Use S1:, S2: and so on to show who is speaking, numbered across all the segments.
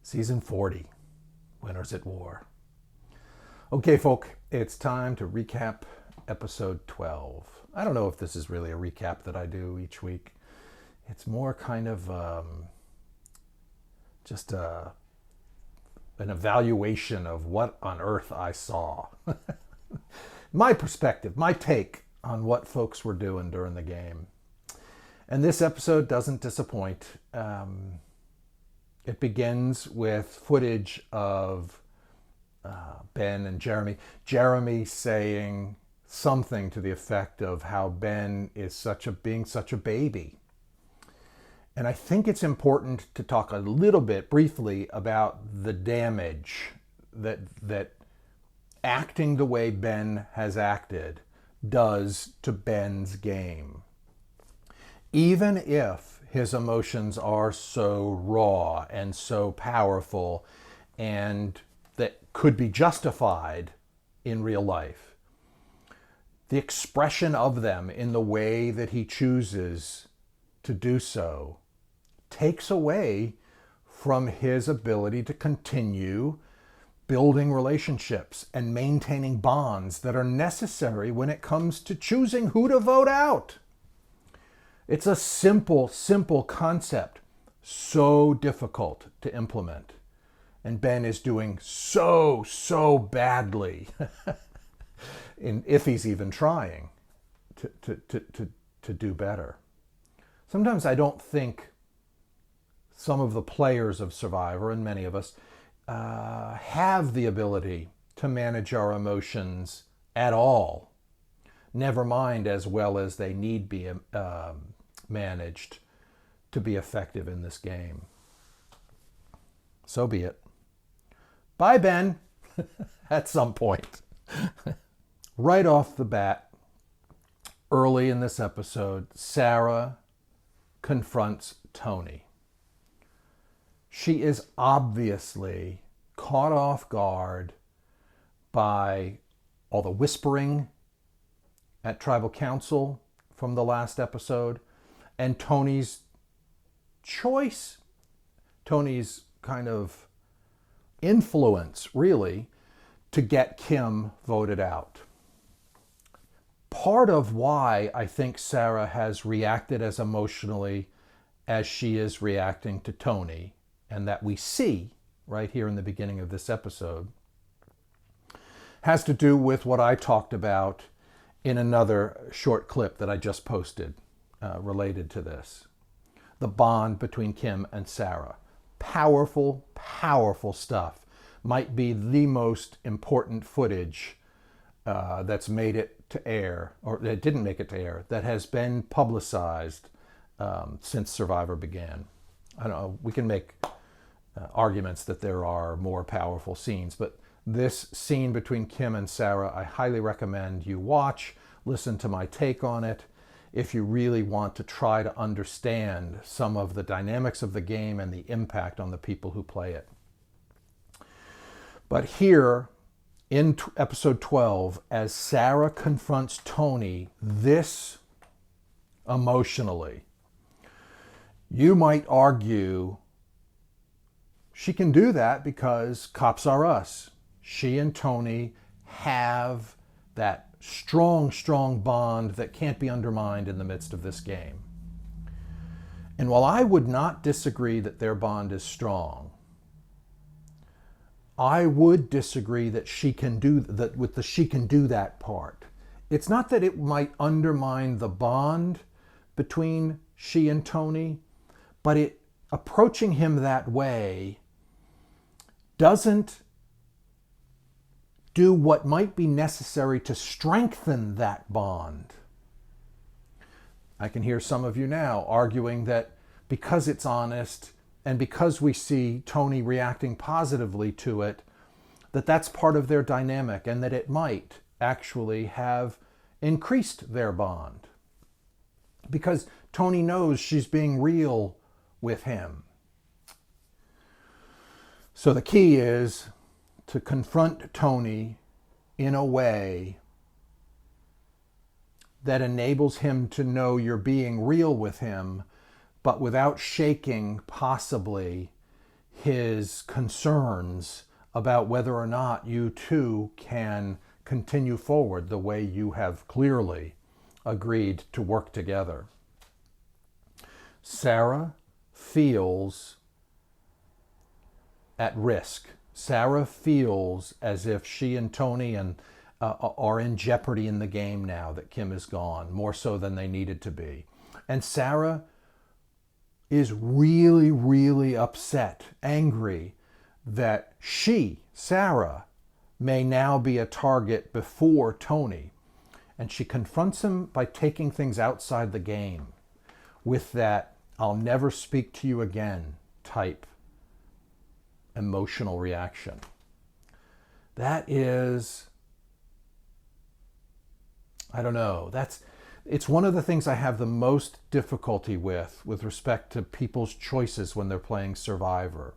S1: Season 40, Winners at War. Okay, folk, it's time to recap episode 12. I don't know if this is really a recap that I do each week. It's more kind of just an evaluation of what on earth I saw. My perspective, my take on what folks were doing during the game. And this episode doesn't disappoint. It begins with footage of Ben and Jeremy. Jeremy saying something to the effect of how Ben is being such a baby. And I think it's important to talk a little bit briefly about the damage that acting the way Ben has acted does to Ben's game. Even if his emotions are so raw and so powerful and that could be justified in real life, the expression of them in the way that he chooses to do so takes away from his ability to continue building relationships and maintaining bonds that are necessary when it comes to choosing who to vote out. It's a simple concept, so difficult to implement. And Ben is doing so badly, if he's even trying to do better. Sometimes I don't think some of the players of Survivor, and many of us, have the ability to manage our emotions at all. Never mind as well as they need be managed to be effective in this game. So be it. Bye, Ben, at some point. Right off the bat, early in this episode, Sarah confronts Tony. She is obviously caught off guard by all the whispering at Tribal Council from the last episode, and Tony's choice, Tony's kind of influence, really, to get Kim voted out. Part of why I think Sarah has reacted as emotionally as she is reacting to Tony, and that we see right here in the beginning of this episode, has to do with what I talked about in another short clip that I just posted related to this. The bond between Kim and Sarah. Powerful stuff. Might be the most important footage that's made it to air, or that didn't make it to air, that has been publicized since Survivor began. I don't know, we can make arguments that there are more powerful scenes, but this scene between Kim and Sarah, I highly recommend you watch, listen to my take on it, if you really want to try to understand some of the dynamics of the game and the impact on the people who play it. But here, in episode 12, as Sarah confronts Tony this emotionally, you might argue she can do that because cops are us. She and Tony have that strong bond that can't be undermined in the midst of this game. And while I would not disagree that their bond is strong, I would disagree that she can do that with the she can do that part. It's not that it might undermine the bond between she and Tony, but it approaching him that way doesn't do what might be necessary to strengthen that bond. I can hear some of you now arguing that because it's honest and because we see Tony reacting positively to it, that that's part of their dynamic and that it might actually have increased their bond. Because Tony knows she's being real with him. So the key is to confront Tony in a way that enables him to know you're being real with him, but without shaking, possibly, his concerns about whether or not you two can continue forward the way you have clearly agreed to work together. Sarah feels at risk. Sarah feels as if she and Tony are in jeopardy in the game now that Kim is gone, more so than they needed to be. And Sarah is really, really upset, angry that she, Sarah, may now be a target before Tony. And she confronts him by taking things outside the game with that "I'll never speak to you again" type emotional reaction. That is, I don't know, it's one of the things I have the most difficulty with respect to people's choices when they're playing Survivor.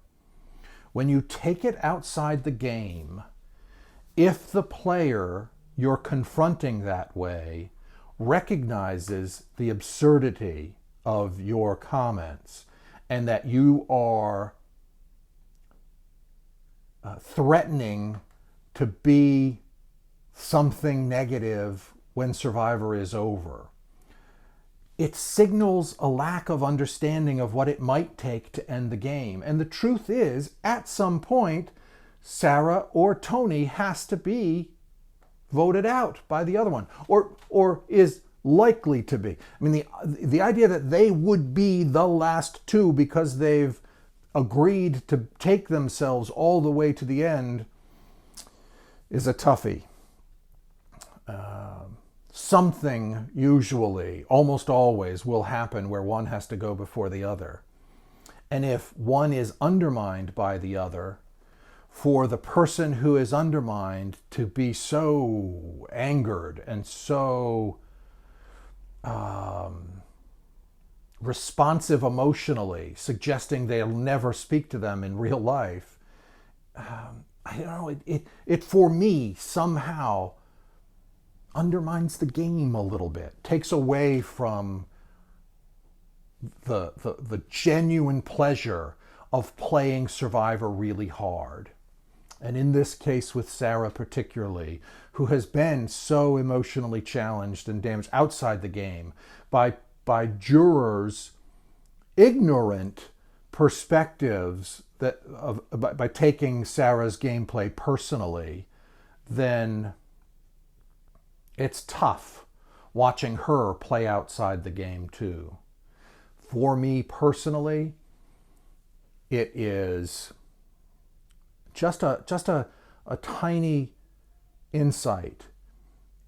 S1: When you take it outside the game, if the player you're confronting that way recognizes the absurdity of your comments and that you are threatening to be something negative when Survivor is over, it signals a lack of understanding of what it might take to end the game. And the truth is, at some point, Sarah or Tony has to be voted out by the other one, or is likely to be. I mean, the idea that they would be the last two because they've agreed to take themselves all the way to the end is a toughie. Something usually, almost always, will happen where one has to go before the other. And if one is undermined by the other, for the person who is undermined to be so angered and so responsive emotionally, suggesting they'll never speak to them in real life, I don't know, it for me somehow undermines the game a little bit, takes away from the genuine pleasure of playing Survivor really hard. And in this case with Sarah particularly, who has been so emotionally challenged and damaged outside the game by jurors' ignorant perspectives by taking Sarah's gameplay personally, then it's tough watching her play outside the game too. For me personally, it is just a tiny insight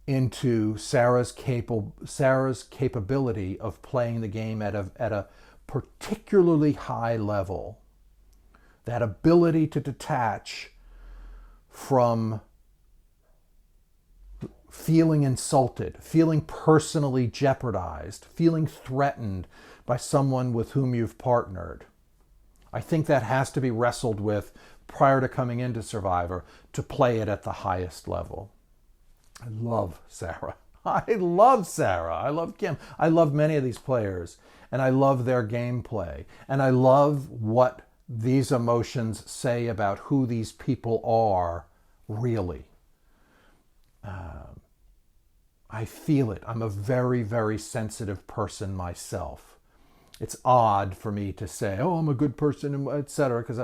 S1: into Sarah's capability of playing the game at a particularly high level. That ability to detach from feeling insulted, feeling personally jeopardized, feeling threatened by someone with whom you've partnered. I think that has to be wrestled with prior to coming into Survivor to play it at the highest level. I love Sarah. I love Sarah. I love Kim. I love many of these players, and I love their gameplay. And I love what these emotions say about who these people are really. I feel it. I'm a very, very sensitive person myself. It's odd for me to say, oh, I'm a good person, etc., because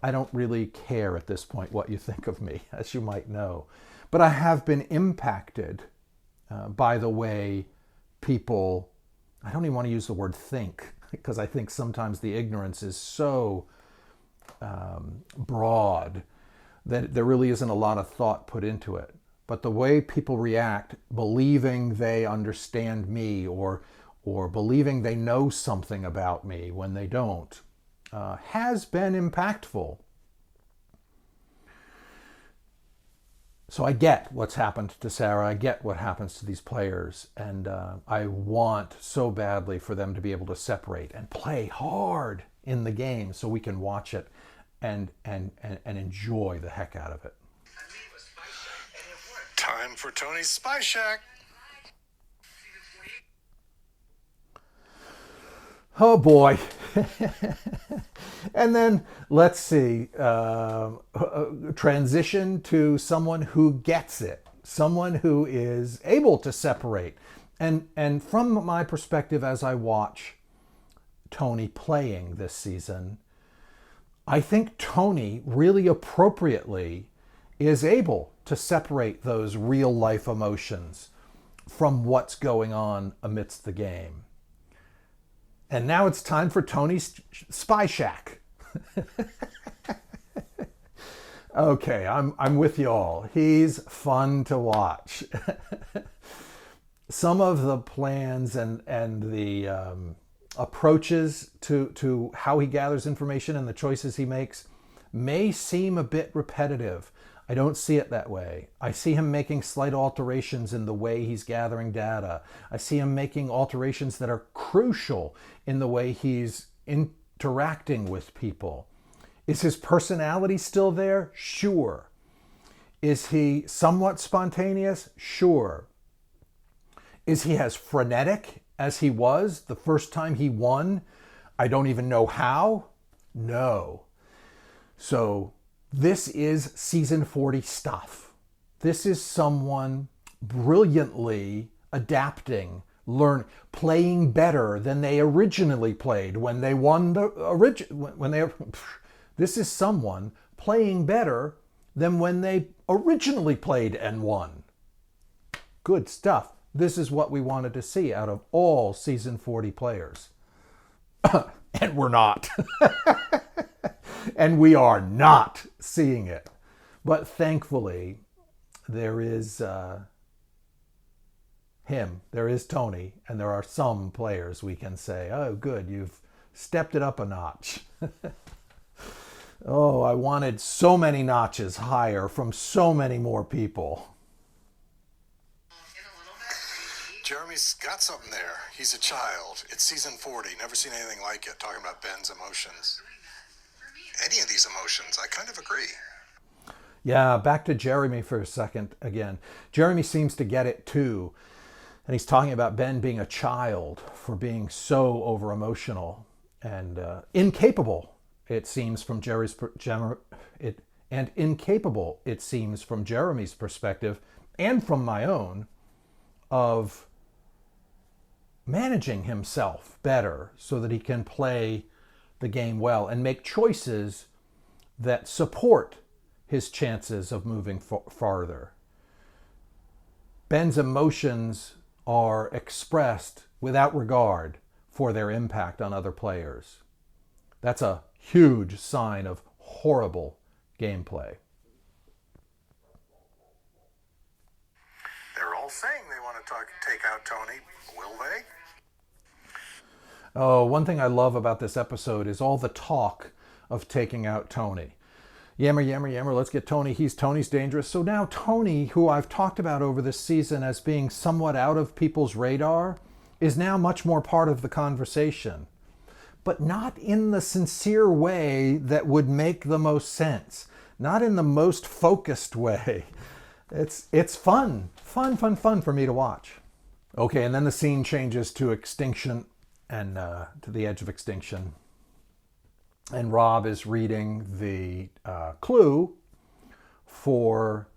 S1: I don't really care at this point what you think of me, as you might know. But I have been impacted by the way people, I don't even want to use the word think, because I think sometimes the ignorance is so broad that there really isn't a lot of thought put into it. But the way people react, believing they understand me or believing they know something about me when they don't, has been impactful. So I get what's happened to Sarah. I get what happens to these players. And I want so badly for them to be able to separate and play hard in the game so we can watch it and enjoy the heck out of it.
S2: Time for Tony's Spy Shack.
S1: Oh boy, And then let's see, transition to someone who gets it, someone who is able to separate. And from my perspective, as I watch Tony playing this season, I think Tony really appropriately is able to separate those real life emotions from what's going on amidst the game. And now it's time for Tony's Spy Shack. Okay, I'm with you all. He's fun to watch. Some of the plans and the approaches to how he gathers information and the choices he makes may seem a bit repetitive. I don't see it that way. I see him making slight alterations in the way he's gathering data. I see him making alterations that are crucial in the way he's interacting with people. Is his personality still there? Sure. Is he somewhat spontaneous? Sure. Is he as frenetic as he was the first time he won? I don't even know how. No. So this is season 40 stuff. This is someone brilliantly adapting, playing better than they originally played when they won This is someone playing better than when they originally played and won. Good stuff. This is what we wanted to see out of all season 40 players. And we're not. And we are not seeing it. But thankfully, there is him. There is Tony. And there are some players we can say, oh, good, you've stepped it up a notch. Oh, I wanted so many notches higher from so many more people.
S2: Jeremy's got something there. He's a child. It's season 40. Never seen anything like it, talking about Ben's emotions. Any of these emotions, I kind of agree.
S1: Yeah, back to Jeremy for a second again. Jeremy seems to get it too. And he's talking about Ben being a child for being so over-emotional and incapable, it seems from incapable, it seems from Jeremy's perspective and from my own, of managing himself better so that he can play the game well and make choices that support his chances of moving farther. Ben's emotions are expressed without regard for their impact on other players. That's a huge sign of horrible gameplay.
S2: They're all saying they want to take out Tony. Will they?
S1: Oh, one thing I love about this episode is all the talk of taking out Tony. Yammer, yammer, yammer, let's get Tony. Tony's dangerous. So now Tony, who I've talked about over this season as being somewhat out of people's radar, is now much more part of the conversation. But not in the sincere way that would make the most sense. Not in the most focused way. It's fun for me to watch. Okay, and then the scene changes to Extinction and to the edge of Extinction. And Rob is reading the clue for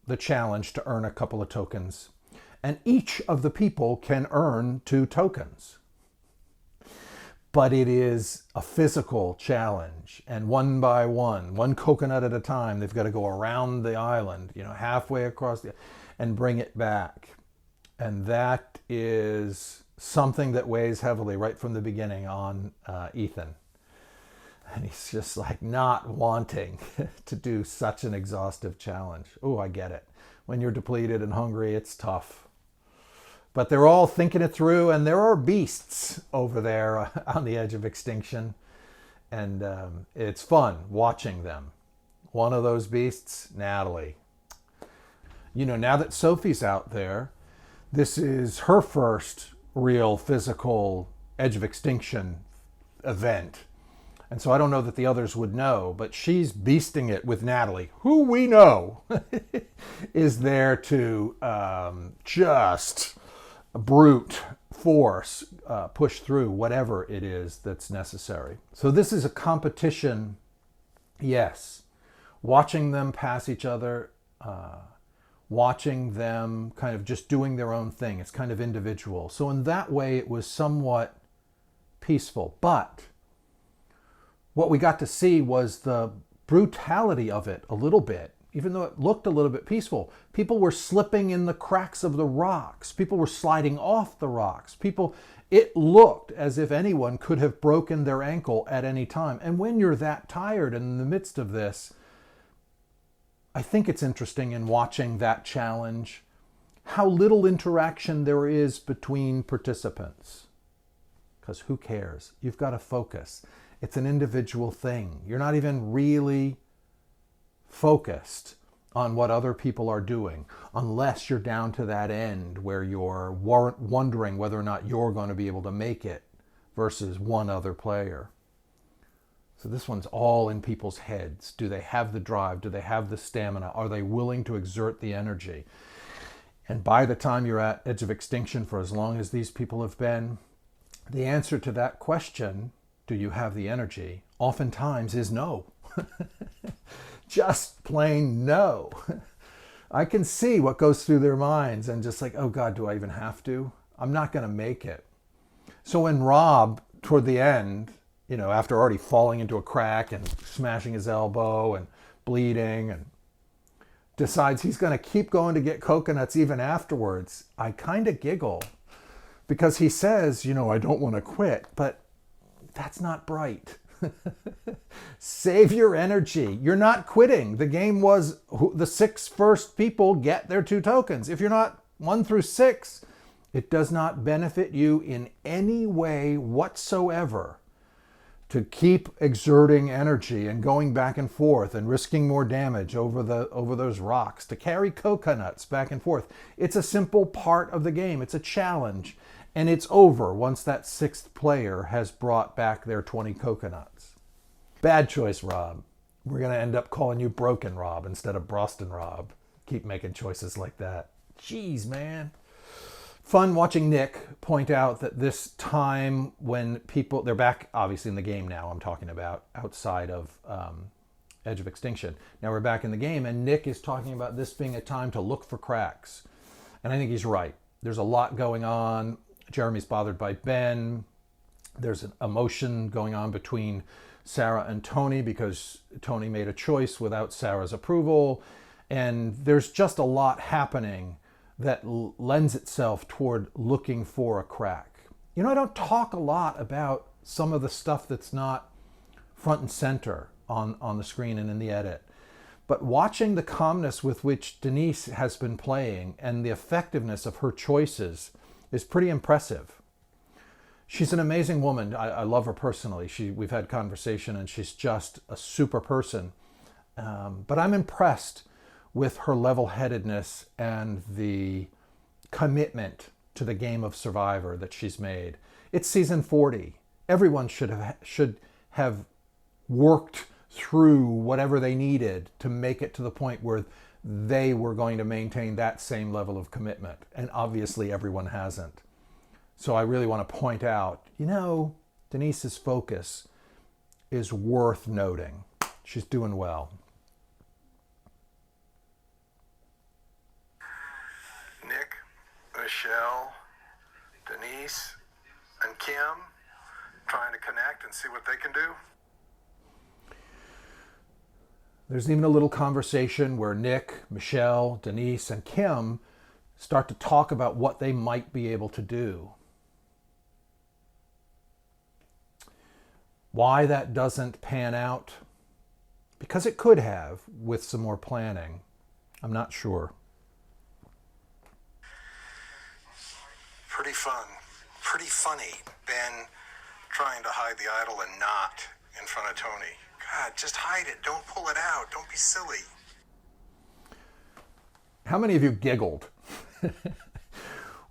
S1: the challenge to earn a couple of tokens. And each of the people can earn 2 tokens. But it is a physical challenge. And one by one coconut at a time, they've got to go around the island, halfway across and bring it back. And that is something that weighs heavily right from the beginning on Ethan. And he's just like not wanting to do such an exhaustive challenge. Oh, I get it. When you're depleted and hungry, it's tough. But they're all thinking it through, and there are beasts over there on the edge of Extinction. And it's fun watching them. One of those beasts, Natalie. Now that Sophie's out there, this is her first real physical edge of Extinction event. And so I don't know that the others would know, but she's beasting it with Natalie, who we know is there to just brute force, push through whatever it is that's necessary. So this is a competition, yes. Watching them pass each other, watching them kind of just doing their own thing. It's kind of individual. So in that way, it was somewhat peaceful. But what we got to see was the brutality of it a little bit. Even though it looked a little bit peaceful, people were slipping in the cracks of the rocks. People were sliding off the rocks. It looked as if anyone could have broken their ankle at any time. And when you're that tired in the midst of this, I think it's interesting in watching that challenge how little interaction there is between participants. Because who cares? You've got to focus. It's an individual thing. You're not even really focused on what other people are doing unless you're down to that end where you're wondering whether or not you're going to be able to make it versus one other player. So this one's all in people's heads. Do they have the drive? Do they have the stamina? Are they willing to exert the energy? And by the time you're at edge of extinction, for as long as these people have been, the answer to that question, do you have the energy, oftentimes is no. Just plain no. I can see what goes through their minds and just like, oh God, do I even have to? I'm not going to make it. So when Rob, toward the end, after already falling into a crack and smashing his elbow and bleeding and decides he's going to keep going to get coconuts even afterwards, I kind of giggle because he says, I don't want to quit, but that's not bright. Save your energy. You're not quitting. The game was the 6 first people get their 2 tokens. If you're not 1 through 6, it does not benefit you in any way whatsoever to keep exerting energy and going back and forth and risking more damage over those rocks, to carry coconuts back and forth. It's a simple part of the game. It's a challenge. And it's over once that 6th player has brought back their 20 coconuts. Bad choice, Rob. We're going to end up calling you Broken Rob instead of Broston Rob. Keep making choices like that. Jeez, man. Fun watching Nick point out that this time when they're back obviously in the game now, I'm talking about outside of Edge of Extinction. Now we're back in the game and Nick is talking about this being a time to look for cracks. And I think he's right. There's a lot going on. Jeremy's bothered by Ben. There's an emotion going on between Sarah and Tony because Tony made a choice without Sarah's approval. And there's just a lot happening that lends itself toward looking for a crack. I don't talk a lot about some of the stuff that's not front and center on the screen and in the edit. But watching the calmness with which Denise has been playing and the effectiveness of her choices is pretty impressive. She's an amazing woman. I love her personally. We've had conversation and she's just a super person. But I'm impressed with her level-headedness and the commitment to the game of Survivor that she's made. It's season 40. Everyone should have worked through whatever they needed to make it to the point where they were going to maintain that same level of commitment. And obviously everyone hasn't. So I really want to point out, Denise's focus is worth noting. She's doing well.
S2: Nick, Michelle, Denise, and Kim trying to connect and see what they can do.
S1: There's even a little conversation where Nick, Michelle, Denise, and Kim start to talk about what they might be able to do. Why that doesn't pan out? Because it could have with some more planning. I'm not sure.
S2: Pretty fun. Pretty funny. Ben trying to hide the idol and not in front of Tony. God, just hide it. Don't pull it out. Don't be silly.
S1: How many of you giggled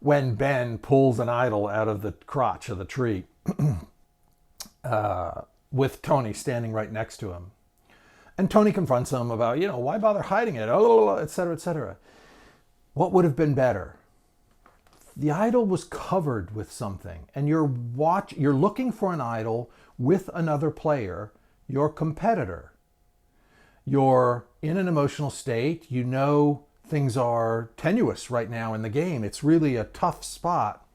S1: when Ben pulls an idol out of the crotch of the tree with Tony standing right next to him? And Tony confronts him about, why bother hiding it, etc., etc. What would have been better? the idol was covered with something, and you're looking for an idol with another player, your competitor. You're in an emotional state. You know things are tenuous right now in the game. It's really a tough spot.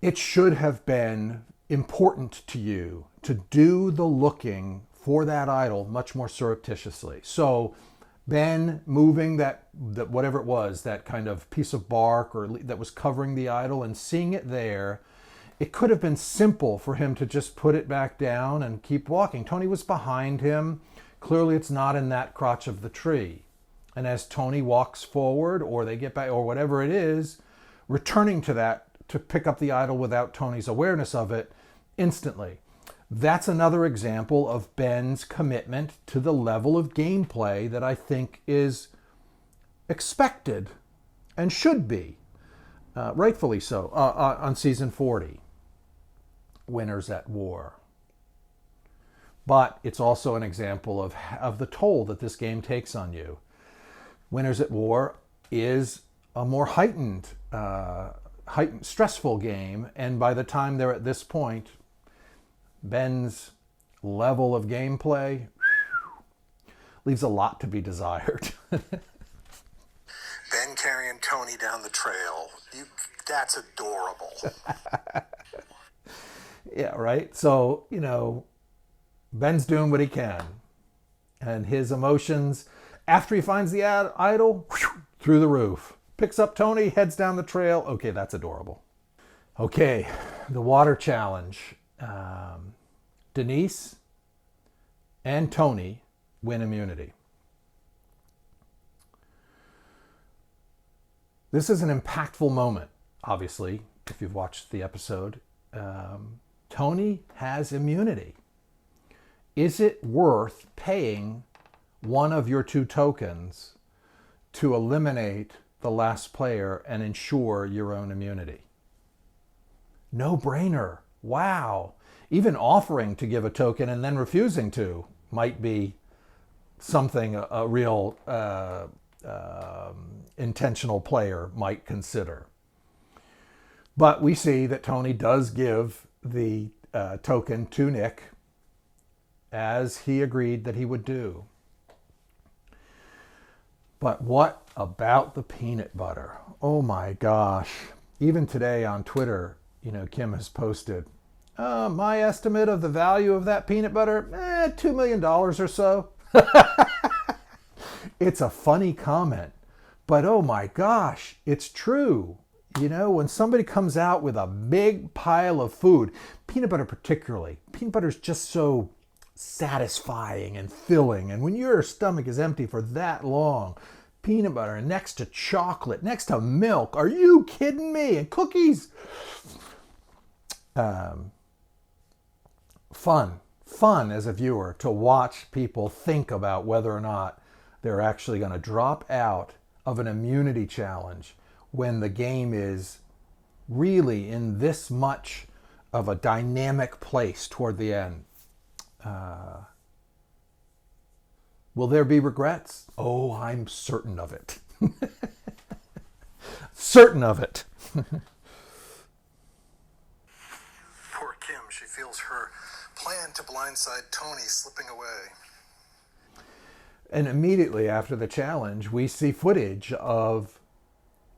S1: It should have been important to you to do the looking for that idol much more surreptitiously. So Ben moving that whatever it was, that kind of piece of bark or that was covering the idol, and seeing it there, it could have been simple for him to just put it back down and keep walking. Tony was behind him. Clearly it's not in that crotch of the tree. And as Tony walks forward, or they get back, or whatever it is, returning to that to pick up the idol without Tony's awareness of it instantly. That's another example of Ben's commitment to the level of gameplay that I think is expected and should be, rightfully so, on season 40, Winners at War. But it's also an example of the toll that this game takes on you. Winners at War is a more heightened, stressful game, and by the time they're at this point, Ben's level of gameplay leaves a lot to be desired.
S2: Ben carrying Tony down the trail. That's adorable.
S1: Yeah, right? So, Ben's doing what he can. And his emotions, after he finds the idol, through the roof. Picks up Tony, heads down the trail. Okay, that's adorable. Okay, the water challenge. Denise and Tony win immunity. This is an impactful moment, obviously, if you've watched the episode. Tony has immunity. Is it worth paying one of your 2 tokens to eliminate the last player and ensure your own immunity? No brainer. Wow. Even offering to give a token and then refusing to might be something a real intentional player might consider. But we see that Tony does give the token to Nick, as he agreed that he would do. But what about the peanut butter? Oh my gosh. Even today on Twitter, Kim has posted, my estimate of the value of that peanut butter, $2 million or so. It's a funny comment, but oh my gosh, it's true. When somebody comes out with a big pile of food, peanut butter particularly, peanut butter is just so satisfying and filling. And when your stomach is empty for that long, peanut butter next to chocolate, next to milk, are you kidding me? And cookies. Fun as a viewer to watch people think about whether or not they're actually going to drop out of an immunity challenge when the game is really in this much of a dynamic place toward the end. Will there be regrets? Oh, I'm certain of it. Certain of it.
S2: Poor Kim, she feels her plan to blindside Tony slipping away.
S1: And immediately after the challenge, we see footage of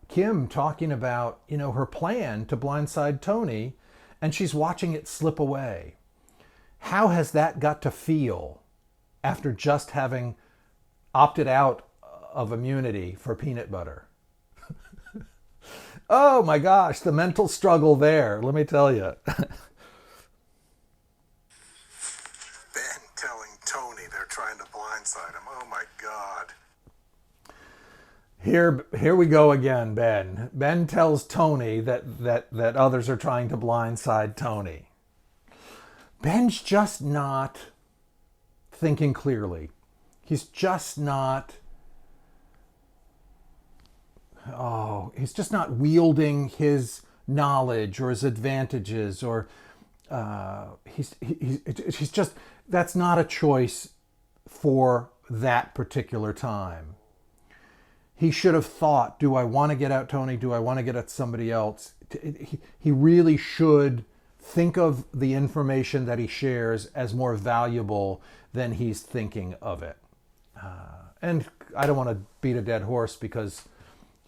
S1: Kim talking about, her plan to blindside Tony, and she's watching it slip away. How has that got to feel after just having opted out of immunity for peanut butter? Oh my gosh, the mental struggle there, let me tell you.
S2: Ben telling Tony they're trying to blindside him. Oh my God.
S1: Here we go again, Ben. Ben tells Tony that others are trying to blindside Tony. Ben's just not thinking clearly. He's just not wielding his knowledge or his advantages, or he's just, that's not a choice for that particular time. He should have thought, do I want to get at Tony? Do I want to get at somebody else? He really should think of the information that he shares as more valuable than he's thinking of it. And I don't want to beat a dead horse, because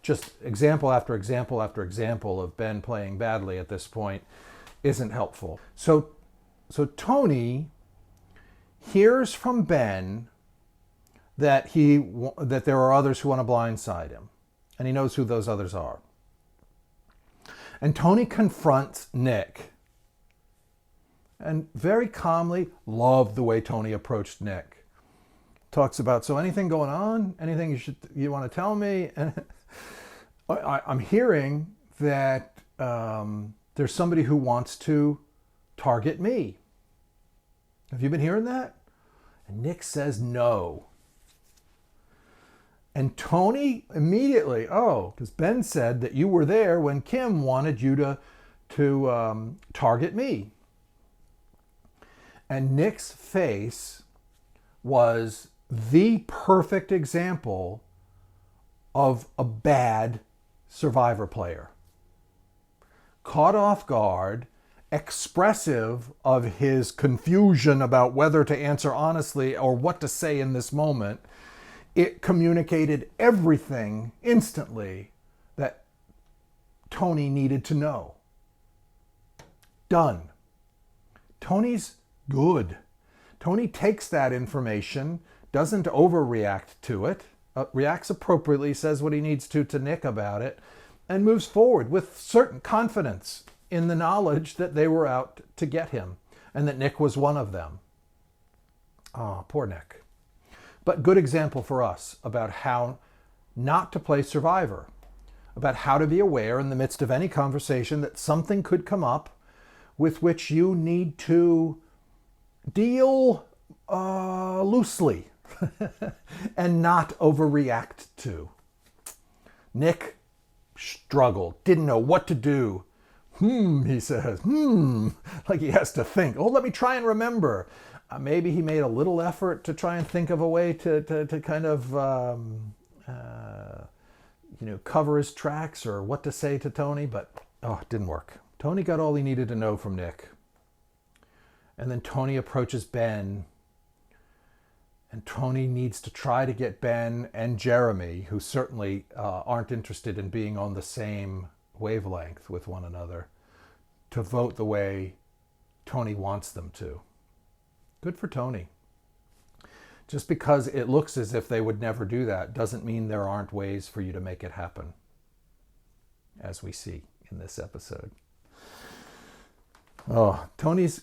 S1: just example after example after example of Ben playing badly at this point isn't helpful. So Tony hears from Ben that there are others who want to blindside him, and he knows who those others are. And Tony confronts Nick, and very calmly, love the way Tony approached Nick. Talks about, so anything going on? Anything you want to tell me? And I'm hearing that there's somebody who wants to target me. Have you been hearing that? And Nick says no. And Tony immediately, because Ben said that you were there when Kim wanted you to target me. And Nick's face was the perfect example of a bad Survivor player. Caught off guard, expressive of his confusion about whether to answer honestly or what to say in this moment. It communicated everything instantly that Tony needed to know. Done. Tony's good. Tony takes that information, doesn't overreact to it, reacts appropriately, says what he needs to Nick about it, and moves forward with certain confidence in the knowledge that they were out to get him and that Nick was one of them. Oh, poor Nick. But good example for us about how not to play Survivor, about how to be aware in the midst of any conversation that something could come up with which you need to deal loosely and not overreact to. Nick struggled, didn't know what to do. He says, like he has to think. Oh, let me try and remember. Maybe he made a little effort to try and think of a way to kind of, cover his tracks or what to say to Tony, but it didn't work. Tony got all he needed to know from Nick. And then Tony approaches Ben, and Tony needs to try to get Ben and Jeremy, who certainly aren't interested in being on the same wavelength with one another, to vote the way Tony wants them to. Good for Tony. Just because it looks as if they would never do that doesn't mean there aren't ways for you to make it happen, as we see in this episode. Tony's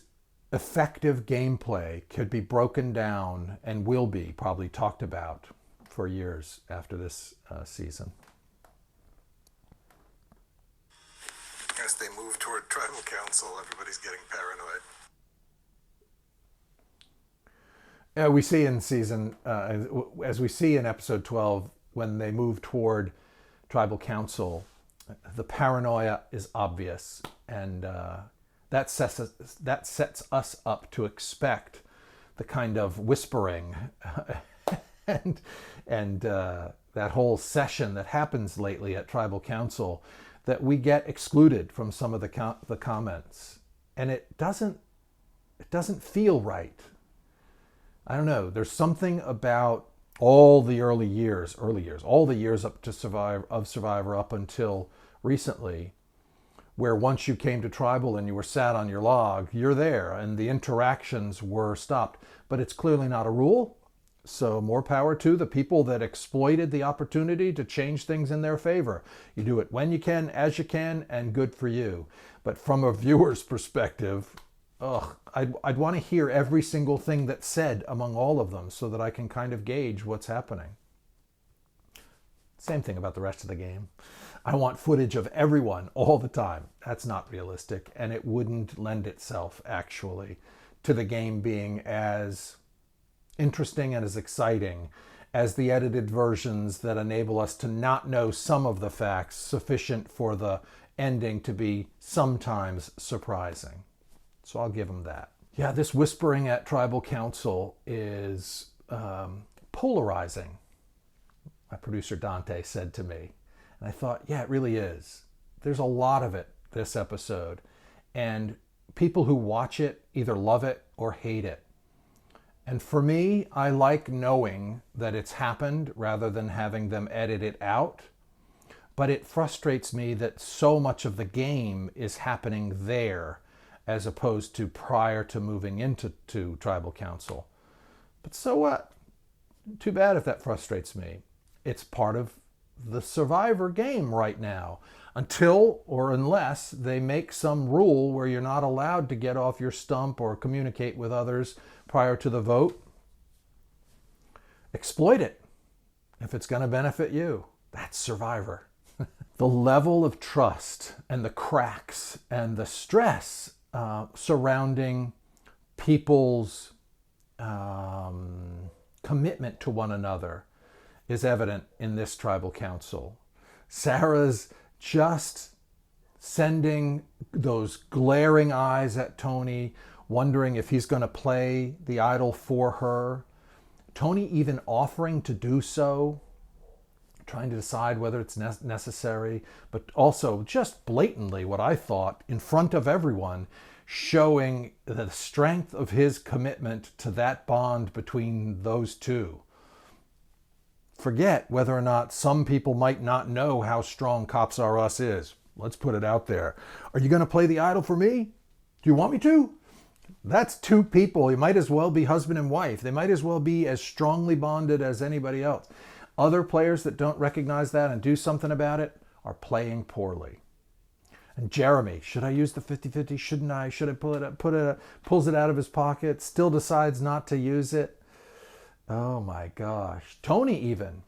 S1: effective gameplay could be broken down and will be probably talked about for years after this season.
S2: As they move toward tribal council, everybody's getting paranoid.
S1: We see in season, as we see in episode 12, when they move toward tribal council, the paranoia is obvious, and that sets us up to expect the kind of whispering and that whole session that happens lately at tribal council, that we get excluded from some of the comments, and it doesn't feel right. I don't know. There's something about all the all the years up to Survivor up until recently, where once you came to tribal and you were sat on your log, you're there, and the interactions were stopped. But it's clearly not a rule. So more power to the people that exploited the opportunity to change things in their favor. You do it when you can, as you can, and good for you. But from a viewer's perspective, I'd want to hear every single thing that's said among all of them so that I can kind of gauge what's happening. Same thing about the rest of the game. I want footage of everyone all the time. That's not realistic, and it wouldn't lend itself, actually, to the game being as interesting and as exciting as the edited versions that enable us to not know some of the facts sufficient for the ending to be sometimes surprising. So I'll give them that. Yeah, this whispering at tribal council is polarizing. my producer Dante said to me. And I thought, yeah, it really is. There's a lot of it this episode. And people who watch it either love it or hate it. And for me, I like knowing that it's happened rather than having them edit it out. But it frustrates me that so much of the game is happening there as opposed to prior to moving into Tribal Council. But so what? Too bad if that frustrates me. It's part of the Survivor game right now. Until or unless they make some rule where you're not allowed to get off your stump or communicate with others prior to the vote, exploit it if it's going to benefit you. That's Survivor. The level of trust and the cracks and the stress surrounding people's commitment to one another is evident in this Tribal Council. Sarah's just sending those glaring eyes at Tony, wondering if he's going to play the idol for her. Tony even offering to do so, trying to decide whether it's necessary, but also just blatantly what I thought in front of everyone, showing the strength of his commitment to that bond between those two. Forget whether or not some people might not know how strong Cops R Us is. Let's put it out there. Are you going to play the idol for me? Do you want me to? That's two people. You might as well be husband and wife. They might as well be as strongly bonded as anybody else. Other players that don't recognize that and do something about it are playing poorly. And Jeremy, should I use the 50-50? Shouldn't I? Should I pull it up? Pulls it out of his pocket, still decides not to use it. Oh my gosh. Tony even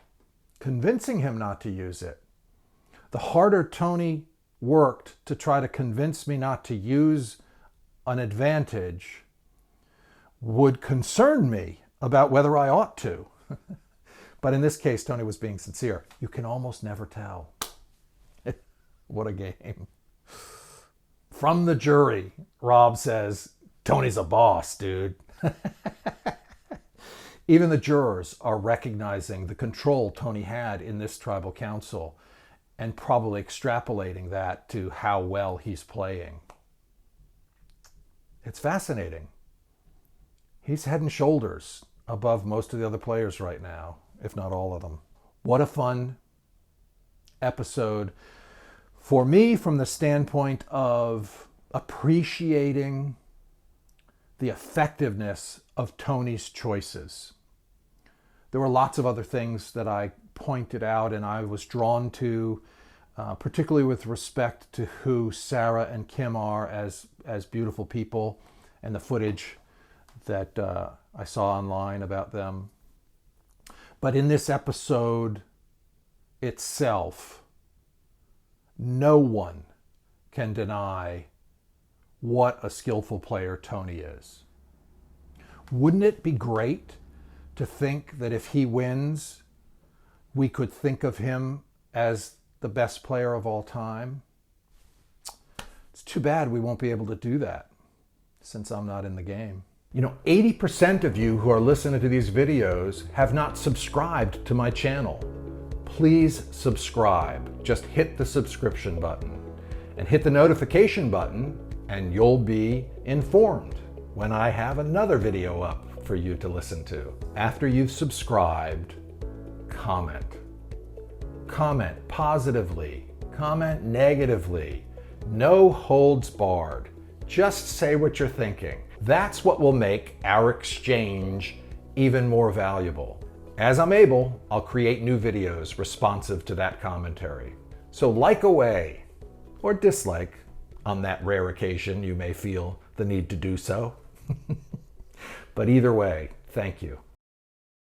S1: convincing him not to use it. The harder Tony worked to try to convince me not to use an advantage would concern me about whether I ought to. But in this case, Tony was being sincere. You can almost never tell. What a game. From the jury, Rob says, Tony's a boss, dude. Even the jurors are recognizing the control Tony had in this Tribal Council and probably extrapolating that to how well he's playing. It's fascinating. He's head and shoulders above most of the other players right now, if not all of them. What a fun episode for me from the standpoint of appreciating the effectiveness of Tony's choices. There were lots of other things that I pointed out and I was drawn to, particularly with respect to who Sarah and Kim are as beautiful people and the footage that I saw online about them. But in this episode itself, no one can deny what a skillful player Tony is. Wouldn't it be great to think that if he wins, we could think of him as the best player of all time? It's too bad we won't be able to do that since I'm not in the game. 80% of you who are listening to these videos have not subscribed to my channel. Please subscribe. Just hit the subscription button and hit the notification button and you'll be informed when I have another video up for you to listen to. After you've subscribed, comment. Comment positively, comment negatively. No holds barred. Just say what you're thinking. That's what will make our exchange even more valuable. As I'm able, I'll create new videos responsive to that commentary. So like away, or dislike, on that rare occasion you may feel the need to do so. But either way, thank you.